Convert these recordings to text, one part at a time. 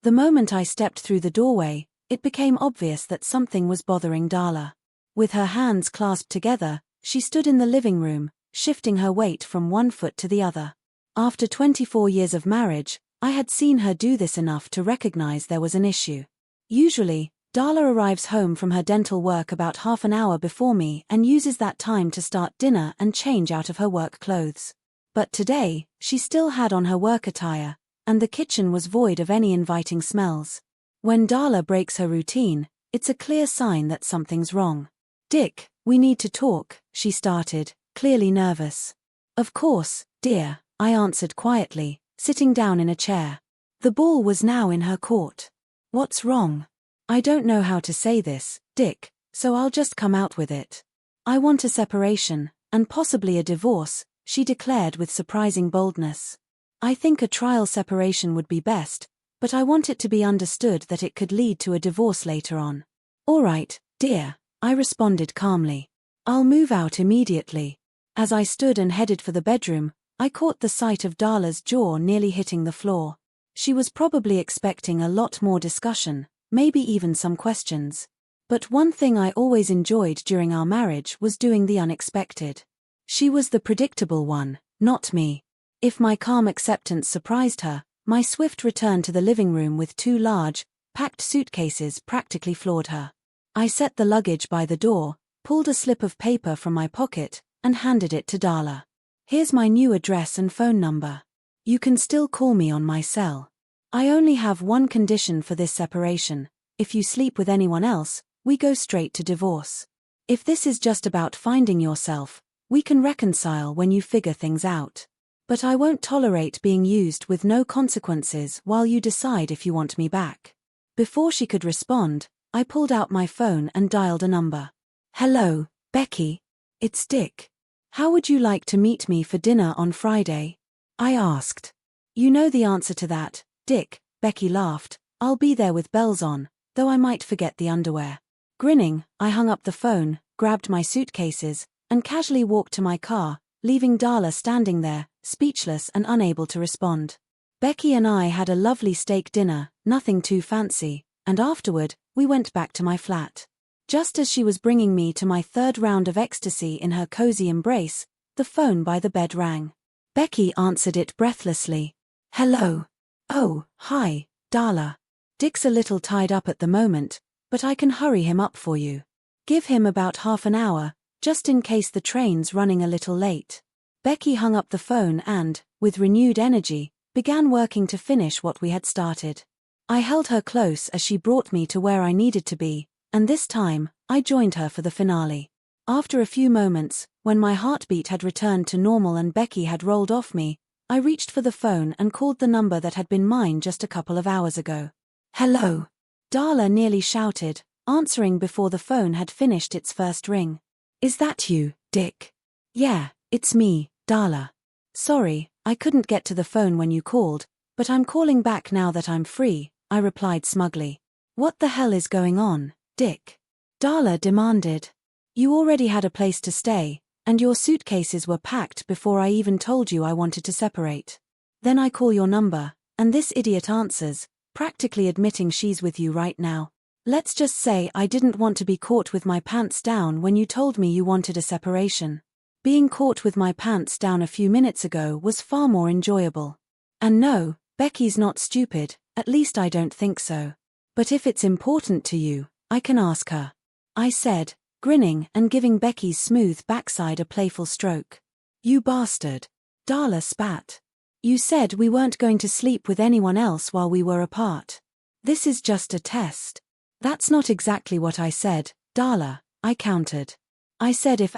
The moment I stepped through the doorway, it became obvious that something was bothering Darla. With her hands clasped together, she stood in the living room, shifting her weight from one foot to the other. After 24 years of marriage, I had seen her do this enough to recognize there was an issue. Usually, Darla arrives home from her dental work about half an hour before me and uses that time to start dinner and change out of her work clothes. But today, she still had on her work attire, and the kitchen was void of any inviting smells. When Darla breaks her routine, it's a clear sign that something's wrong. "Dick, we need to talk," she started, clearly nervous. "Of course, dear," I answered quietly, sitting down in a chair. The ball was now in her court. "What's wrong?" "I don't know how to say this, Dick, so I'll just come out with it. I want a separation, and possibly a divorce," she declared with surprising boldness. "I think a trial separation would be best, but I want it to be understood that it could lead to a divorce later on." "All right, dear," I responded calmly. "I'll move out immediately." As I stood and headed for the bedroom, I caught the sight of Darla's jaw nearly hitting the floor. She was probably expecting a lot more discussion, maybe even some questions. But one thing I always enjoyed during our marriage was doing the unexpected. She was the predictable one, not me. If my calm acceptance surprised her, my swift return to the living room with 2 large, packed suitcases practically floored her. I set the luggage by the door, pulled a slip of paper from my pocket, and handed it to Darla. "Here's my new address and phone number. You can still call me on my cell. I only have one condition for this separation: if you sleep with anyone else, we go straight to divorce. If this is just about finding yourself, we can reconcile when you figure things out. But I won't tolerate being used with no consequences while you decide if you want me back." Before she could respond, I pulled out my phone and dialed a number. "Hello, Becky. It's Dick. How would you like to meet me for dinner on Friday?" I asked. "You know the answer to that, Dick," Becky laughed. "I'll be there with bells on, though I might forget the underwear." Grinning, I hung up the phone, grabbed my suitcases, and casually walked to my car, leaving Darla standing there, speechless and unable to respond. Becky and I had a lovely steak dinner, nothing too fancy, and afterward, we went back to my flat. Just as she was bringing me to my 3rd round of ecstasy in her cozy embrace, the phone by the bed rang. Becky answered it breathlessly. "Hello." "Oh, hi, Darla. Dick's a little tied up at the moment, but I can hurry him up for you. Give him about half an hour, just in case the train's running a little late." Becky hung up the phone and, with renewed energy, began working to finish what we had started. I held her close as she brought me to where I needed to be, and this time, I joined her for the finale. After a few moments, when my heartbeat had returned to normal and Becky had rolled off me, I reached for the phone and called the number that had been mine just a couple of hours ago. "Hello," Darla nearly shouted, answering before the phone had finished its first ring. "Is that you, Dick?" "Yeah, it's me, Darla. Sorry, I couldn't get to the phone when you called, but I'm calling back now that I'm free," I replied smugly. "What the hell is going on, Dick?" Darla demanded. "You already had a place to stay, and your suitcases were packed before I even told you I wanted to separate. Then I call your number, and this idiot answers, practically admitting she's with you right now. Let's just say I didn't want to be caught with my pants down when you told me you wanted a separation. Being caught with my pants down a few minutes ago was far more enjoyable. And no, Becky's not stupid, at least I don't think so. But if it's important to you, I can ask her," I said, grinning and giving Becky's smooth backside a playful stroke. "You bastard," Darla spat. "You said we weren't going to sleep with anyone else while we were apart. This is just a test." "That's not exactly what I said, Darla," I countered. "I said if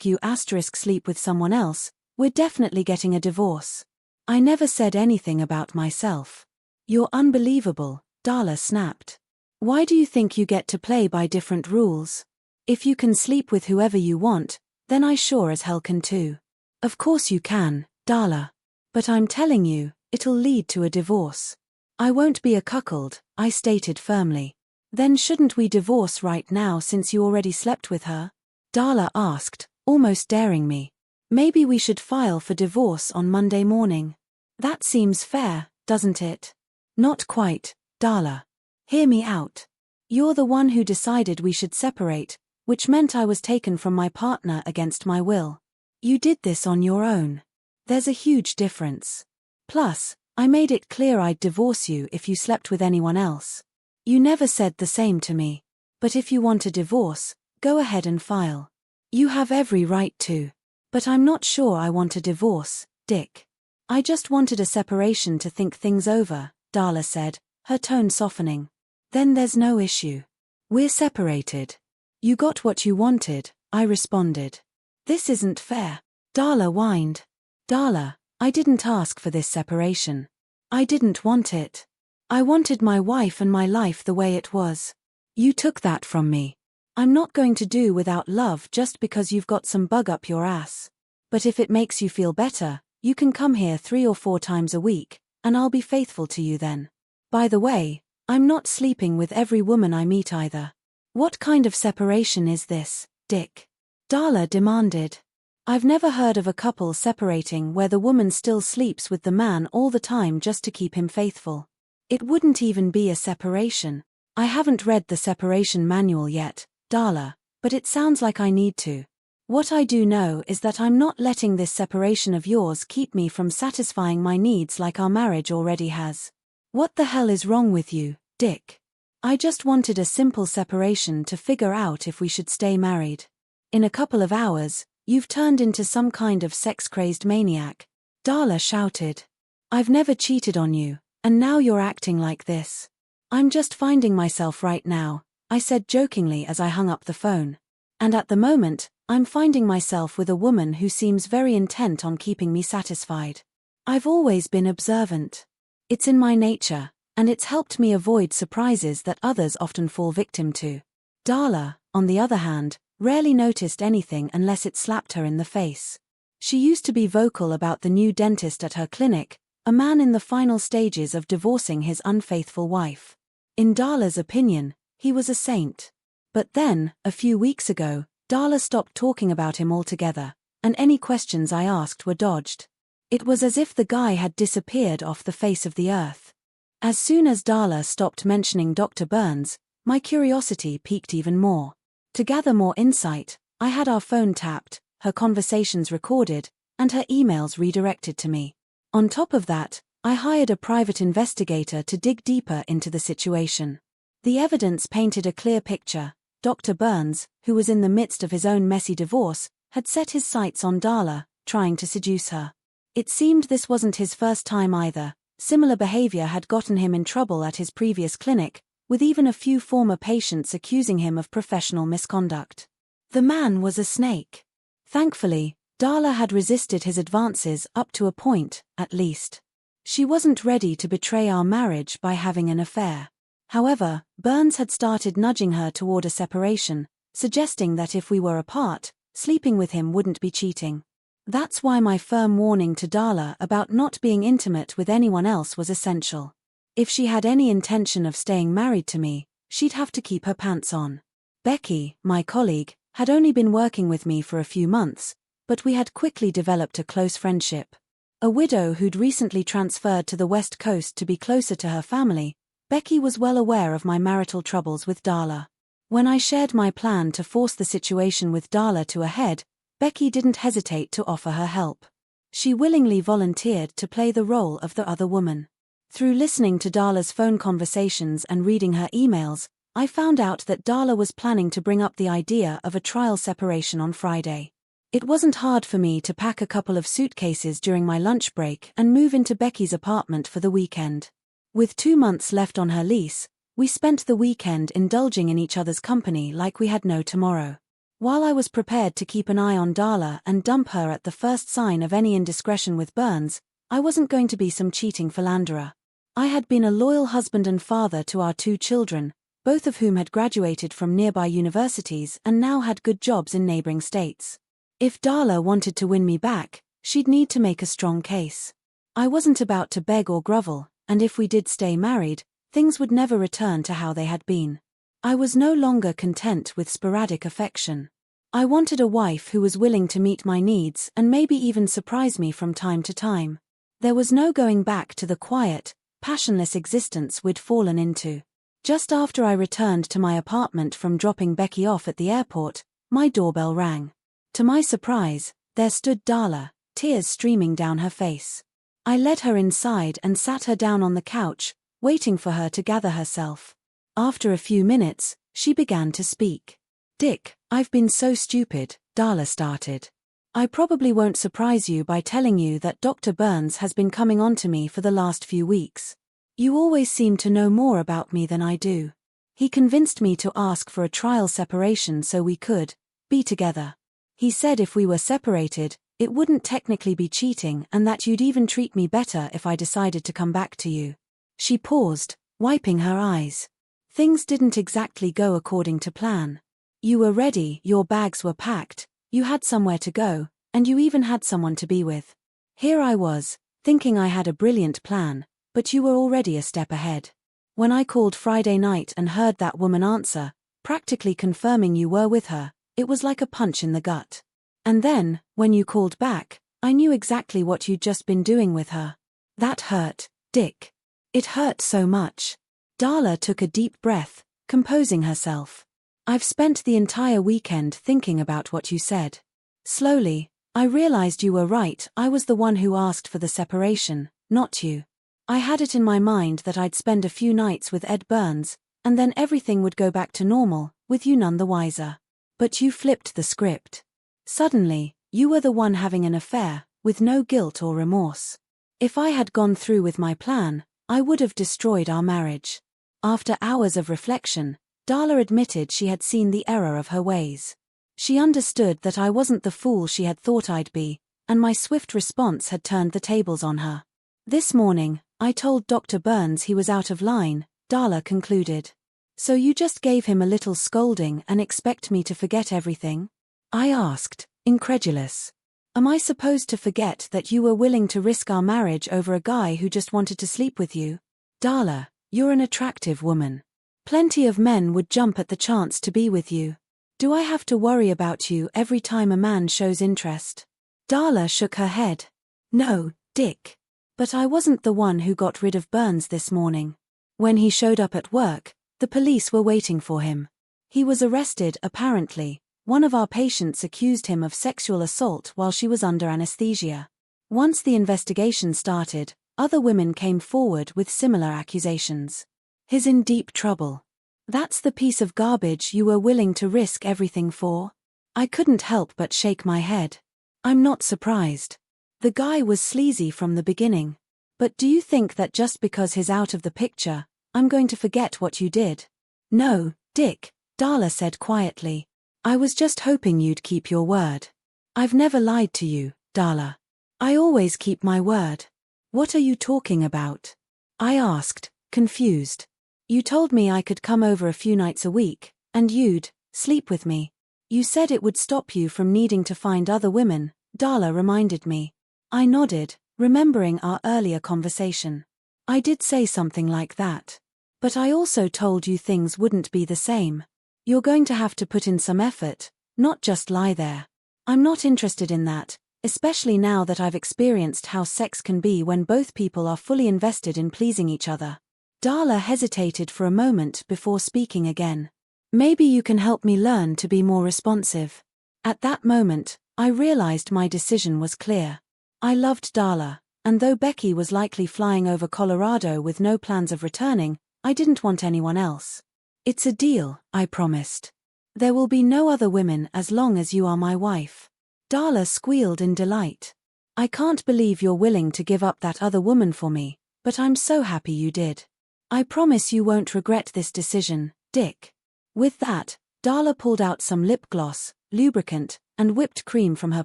you sleep with someone else, we're definitely getting a divorce. I never said anything about myself." "You're unbelievable," Darla snapped. "Why do you think you get to play by different rules? If you can sleep with whoever you want, then I sure as hell can too." "Of course you can, Darla. But I'm telling you, it'll lead to a divorce." "I won't be a cuckold," I stated firmly. "Then shouldn't we divorce right now since you already slept with her?" Darla asked, almost daring me. "Maybe we should file for divorce on Monday morning. That seems fair, doesn't it?" "Not quite, Darla. Hear me out. You're the one who decided we should separate, which meant I was taken from my partner against my will. You did this on your own. There's a huge difference. Plus, I made it clear I'd divorce you if you slept with anyone else. You never said the same to me. But if you want a divorce, go ahead and file. You have every right to. But I'm not sure I want a divorce, Dick. I just wanted a separation to think things over, Darla said, her tone softening. Then there's no issue. We're separated. You got what you wanted, I responded. This isn't fair. Darla whined. Darla, I didn't ask for this separation. I didn't want it. I wanted my wife and my life the way it was. You took that from me. I'm not going to do without love just because you've got some bug up your ass. But if it makes you feel better, you can come here 3 or 4 times a week, and I'll be faithful to you then. By the way, I'm not sleeping with every woman I meet either. What kind of separation is this, Dick? Darla demanded. I've never heard of a couple separating where the woman still sleeps with the man all the time just to keep him faithful. It wouldn't even be a separation. I haven't read the separation manual yet, Darla, but it sounds like I need to. What I do know is that I'm not letting this separation of yours keep me from satisfying my needs like our marriage already has. What the hell is wrong with you, Dick? I just wanted a simple separation to figure out if we should stay married. In a couple of hours, you've turned into some kind of sex-crazed maniac, Darla shouted. I've never cheated on you, and now you're acting like this. I'm just finding myself right now, I said jokingly as I hung up the phone. And at the moment, I'm finding myself with a woman who seems very intent on keeping me satisfied. I've always been observant. It's in my nature, and it's helped me avoid surprises that others often fall victim to. Darla, on the other hand, rarely noticed anything unless it slapped her in the face. She used to be vocal about the new dentist at her clinic, a man in the final stages of divorcing his unfaithful wife. In Darla's opinion, he was a saint. But then, a few weeks ago, Darla stopped talking about him altogether, and any questions I asked were dodged. It was as if the guy had disappeared off the face of the earth. As soon as Darla stopped mentioning Dr. Burns, my curiosity piqued even more. To gather more insight, I had our phone tapped, her conversations recorded, and her emails redirected to me. On top of that, I hired a private investigator to dig deeper into the situation. The evidence painted a clear picture. Dr. Burns, who was in the midst of his own messy divorce, had set his sights on Darla, trying to seduce her. It seemed this wasn't his first time either. Similar behavior had gotten him in trouble at his previous clinic, with even a few former patients accusing him of professional misconduct. The man was a snake. Thankfully, Darla had resisted his advances up to a point, at least. She wasn't ready to betray our marriage by having an affair. However, Burns had started nudging her toward a separation, suggesting that if we were apart, sleeping with him wouldn't be cheating. That's why my firm warning to Darla about not being intimate with anyone else was essential. If she had any intention of staying married to me, she'd have to keep her pants on. Becky, my colleague, had only been working with me for a few months, but we had quickly developed a close friendship. A widow who'd recently transferred to the West Coast to be closer to her family, Becky was well aware of my marital troubles with Darla. When I shared my plan to force the situation with Darla to a head, Becky didn't hesitate to offer her help. She willingly volunteered to play the role of the other woman. Through listening to Darla's phone conversations and reading her emails, I found out that Darla was planning to bring up the idea of a trial separation on Friday. It wasn't hard for me to pack a couple of suitcases during my lunch break and move into Becky's apartment for the weekend. With 2 months left on her lease, we spent the weekend indulging in each other's company like we had no tomorrow. While I was prepared to keep an eye on Darla and dump her at the first sign of any indiscretion with Burns, I wasn't going to be some cheating philanderer. I had been a loyal husband and father to our 2 children, both of whom had graduated from nearby universities and now had good jobs in neighboring states. If Darla wanted to win me back, she'd need to make a strong case. I wasn't about to beg or grovel, and if we did stay married, things would never return to how they had been. I was no longer content with sporadic affection. I wanted a wife who was willing to meet my needs and maybe even surprise me from time to time. There was no going back to the quiet, passionless existence we'd fallen into. Just after I returned to my apartment from dropping Becky off at the airport, my doorbell rang. To my surprise, there stood Darla, tears streaming down her face. I led her inside and sat her down on the couch, waiting for her to gather herself. After a few minutes, she began to speak. "Dick, I've been so stupid," Darla started. "I probably won't surprise you by telling you that Dr. Burns has been coming on to me for the last few weeks. You always seem to know more about me than I do. He convinced me to ask for a trial separation so we could be together. He said if we were separated, it wouldn't technically be cheating and that you'd even treat me better if I decided to come back to you." She paused, wiping her eyes. "Things didn't exactly go according to plan. You were ready, your bags were packed, you had somewhere to go, and you even had someone to be with. Here I was, thinking I had a brilliant plan, but you were already a step ahead. When I called Friday night and heard that woman answer, practically confirming you were with her, it was like a punch in the gut. And then, when you called back, I knew exactly what you'd just been doing with her. That hurt, Dick. It hurt so much." Darla took a deep breath, composing herself. "I've spent the entire weekend thinking about what you said. Slowly, I realized you were right. I was the one who asked for the separation, not you. I had it in my mind that I'd spend a few nights with Ed Burns, and then everything would go back to normal, with you none the wiser. But you flipped the script. Suddenly, you were the one having an affair, with no guilt or remorse. If I had gone through with my plan, I would have destroyed our marriage." After hours of reflection, Darla admitted she had seen the error of her ways. She understood that I wasn't the fool she had thought I'd be, and my swift response had turned the tables on her. "This morning, I told Dr. Burns he was out of line," Darla concluded. "So you just gave him a little scolding and expect me to forget everything?" I asked, incredulous. "Am I supposed to forget that you were willing to risk our marriage over a guy who just wanted to sleep with you? Darla, you're an attractive woman. Plenty of men would jump at the chance to be with you. Do I have to worry about you every time a man shows interest?" Darla shook her head. "No, Dick. But I wasn't the one who got rid of Burns this morning. When he showed up at work, the police were waiting for him. He was arrested apparently. One of our patients accused him of sexual assault while she was under anesthesia. Once the investigation started, other women came forward with similar accusations. He's in deep trouble. That's the piece of garbage you were willing to risk everything for?" I couldn't help but shake my head. "I'm not surprised. The guy was sleazy from the beginning. But do you think that just because he's out of the picture, I'm going to forget what you did?" "No, Dick," Darla said quietly. "I was just hoping you'd keep your word. I've never lied to you, Darla. I always keep my word." "What are you talking about?" I asked, confused. "You told me I could come over a few nights a week, and you'd sleep with me. You said it would stop you from needing to find other women," Darla reminded me. I nodded, remembering our earlier conversation. "I did say something like that. But I also told you things wouldn't be the same. You're going to have to put in some effort, not just lie there. I'm not interested in that, especially now that I've experienced how sex can be when both people are fully invested in pleasing each other." Darla hesitated for a moment before speaking again. "Maybe you can help me learn to be more responsive." At that moment, I realized my decision was clear. I loved Darla, and though Becky was likely flying over Colorado with no plans of returning, I didn't want anyone else. "It's a deal," I promised. "There will be no other women as long as you are my wife." Darla squealed in delight. "I can't believe you're willing to give up that other woman for me, but I'm so happy you did. I promise you won't regret this decision, Dick." With that, Darla pulled out some lip gloss, lubricant, and whipped cream from her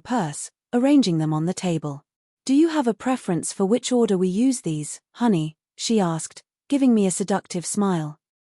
purse, arranging them on the table. "Do you have a preference for which order we use these, honey?" she asked, giving me a seductive smile.